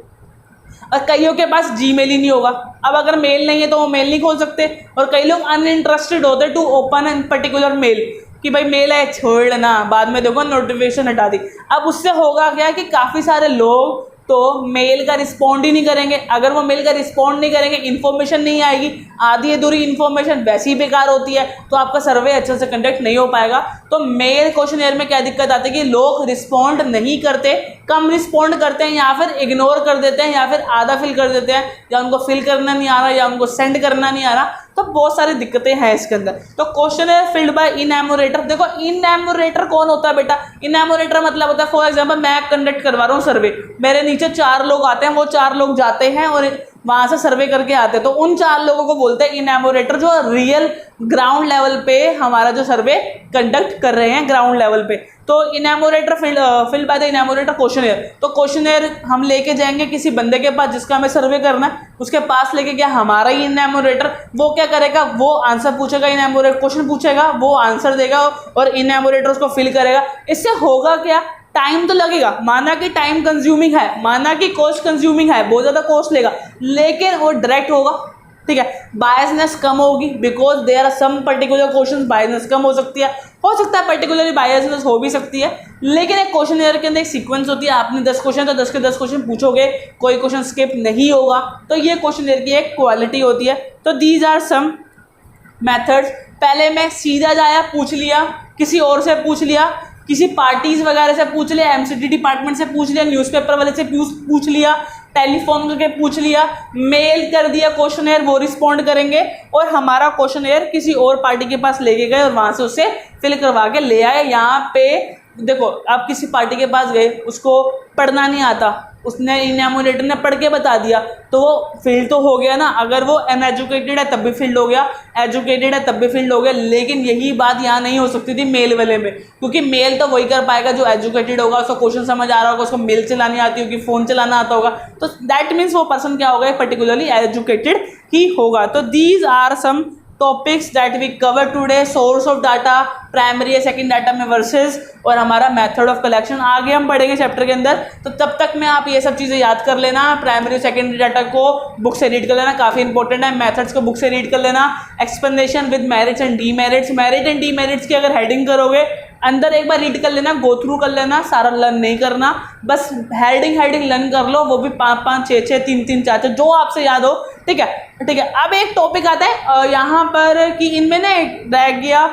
A: और कईयों के पास जीमेल ही नहीं होगा। अब अगर मेल नहीं है तो वो मेल नहीं खोल सकते, और कई लोग अनइंटरेस्टेड होते to open an particular mail कि भाई मेल है छोड़ लेना, बाद में देखो नोटिफिकेशन हटा दी। अब उससे होगा क्या कि काफ़ी सारे लोग तो मेल का रिस्पॉन्ड ही नहीं करेंगे। अगर वो मेल का रिस्पॉन्ड नहीं करेंगे, इन्फॉर्मेशन नहीं आएगी, आधी अधूरी इन्फॉर्मेशन वैसे ही बेकार होती है, तो आपका सर्वे अच्छे से कंडक्ट नहीं हो पाएगा। तो मेल क्वेश्चनर में क्या दिक्कत आती है कि लोग रिस्पॉन्ड नहीं करते, कम रिस्पॉन्ड करते हैं, या फिर इग्नोर कर देते हैं, या फिर आधा फिल कर देते हैं, या उनको फिल करना नहीं आ रहा, या उनको सेंड करना नहीं आ रहा। तो बहुत सारी दिक्कतें हैं इसके अंदर। तो क्वेश्चनर फिल्ड बाय इनैमोरेटर। देखो इनैमोरेटर कौन होता है बेटा? इनैमोरेटर मतलब होता है, फॉर एग्जांपल मैं कंडक्ट करवा रहा हूँ सर्वे, मेरे नीचे 4 लोग आते हैं, वो 4 लोग जाते हैं और वहाँ से सर्वे करके आते हैं, तो उन 4 लोगों को बोलते हैं इनैमोरेटर, जो रियल ग्राउंड लेवल पे हमारा जो सर्वे कंडक्ट कर रहे हैं ग्राउंड लेवल पे। तो इनैमोरेटर फिल्ड बाय द इनैमोरेटर क्वेश्चनर। तो क्वेश्चनर हम लेके जाएंगे किसी बंदे के पास जिसका हमें सर्वे करना है, उसके पास लेके गया हमारा ही इनैमोरेटर, वो क्या करेगा? वो आंसर पूछेगा, इनैमोरेटर क्वेश्चन पूछेगा, वो आंसर देगा और इनैमोरेटर उसको फिल करेगा। इससे होगा क्या? टाइम तो लगेगा, माना कि टाइम कंज्यूमिंग है, माना कि कॉस्ट कंज्यूमिंग है, बहुत ज़्यादा कॉस्ट लेगा, लेकिन वो डायरेक्ट होगा, ठीक है। बायसनेस कम होगी, because there are some particular question biasness कम हो सकती है, हो सकता है पर्टिकुलरली बायसनेस हो भी सकती है, लेकिन एक क्वेश्चन के अंदर एक सीक्वेंस होती है। आपने 10 क्वेश्चन तो 10 के 10 क्वेश्चन पूछोगे, कोई क्वेश्चन स्किप नहीं होगा, तो ये क्वेश्चन की एक क्वालिटी होती है। तो दीज आर सम मेथड्स। पहले मैं सीधा जाया, पूछ लिया, किसी और से पूछ लिया, किसी पार्टीज वगैरह से पूछ लिया, एमसीडी डिपार्टमेंट से पूछ लिया, न्यूज़पेपर वाले से पूछ लिया, टेलीफोन करके पूछ लिया, मेल कर दिया क्वेश्चनर, वो रिस्पॉन्ड करेंगे, और हमारा क्वेश्चनर किसी और पार्टी के पास लेके गए और वहाँ से उससे फिल करवा के ले आए। यहाँ पे देखो, आप किसी पार्टी के पास गए, उसको पढ़ना नहीं आता, उसने इनैमोरेटर ने पढ़ के बता दिया, तो वो फील्ड तो हो गया ना। अगर वो अनएजुकेटेड है तब भी फील्ड हो गया, एजुकेटेड है तब भी फील्ड हो गया। लेकिन यही बात यहाँ नहीं हो सकती थी मेल वाले में, क्योंकि मेल तो वही कर पाएगा जो एजुकेटेड होगा, उसको क्वेश्चन समझ आ रहा होगा, उसको मेल चलानी आती होगी, फ़ोन चलाना आता होगा, तो दैट मीन्स वो पर्सन क्या होगा? पर्टिकुलरली एजुकेटेड ही होगा। तो these are some topics that we cover today. Source of data, primary या सेकंड डाटा में वर्सेस, और हमारा मेथड ऑफ कलेक्शन आगे हम पढ़ेंगे चैप्टर के अंदर। तो तब तक में आप ये सब चीज़ें याद कर लेना। प्राइमरी सेकेंडरी डाटा को बुक से रीड कर लेना, काफ़ी इंपॉर्टेंट है। मेथड्स को बुक से रीड कर लेना। Explanation with merits and demerits, merit and demerits की अगर हेडिंग करोगे, अंदर एक बार रीड कर लेना, गो थ्रू कर लेना, सारा लर्न नहीं करना, बस हेडिंग लर्न कर लो, वो भी 5-5, 6-6, 3-3, 4-4, जो आपसे याद हो, ठीक है, ठीक है। अब एक टॉपिक आता है यहाँ पर कि इनमें ना रह गया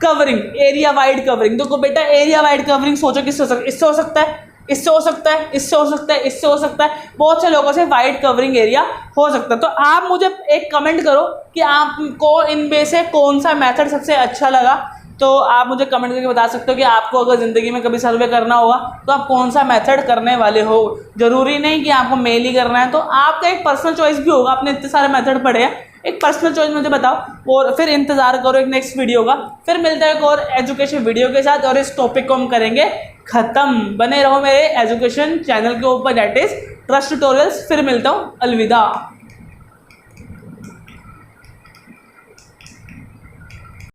A: कवरिंग, एरिया वाइड कवरिंग। देखो बेटा, एरिया वाइड कवरिंग सोचो किससे हो सकता है? इससे हो सकता है, इससे हो सकता है, इससे हो सकता है, इससे हो सकता है, बहुत से लोगों से वाइड कवरिंग एरिया हो सकता है। तो आप मुझे एक कमेंट करो कि आपको इनमें से कौन सा मेथड सबसे अच्छा लगा। तो आप मुझे कमेंट करके बता सकते हो कि आपको अगर ज़िंदगी में कभी सर्वे करना होगा तो आप कौन सा मेथड करने वाले हो। ज़रूरी नहीं कि आपको मेल ही करना है, तो आपका एक पर्सनल चॉइस भी होगा। आपने इतने सारे मेथड पढ़े हैं, एक पर्सनल चॉइस मुझे बताओ, और फिर इंतज़ार करो एक नेक्स्ट वीडियो का। फिर मिलते हैं एक और एजुकेशन वीडियो के साथ, और इस टॉपिक को हम करेंगे ख़त्म। बने रहो मेरे एजुकेशन चैनल के ऊपर, दैट इज़ ट्रस्ट ट्यूटोरियल्स। फिर मिलता हूँ, अलविदा।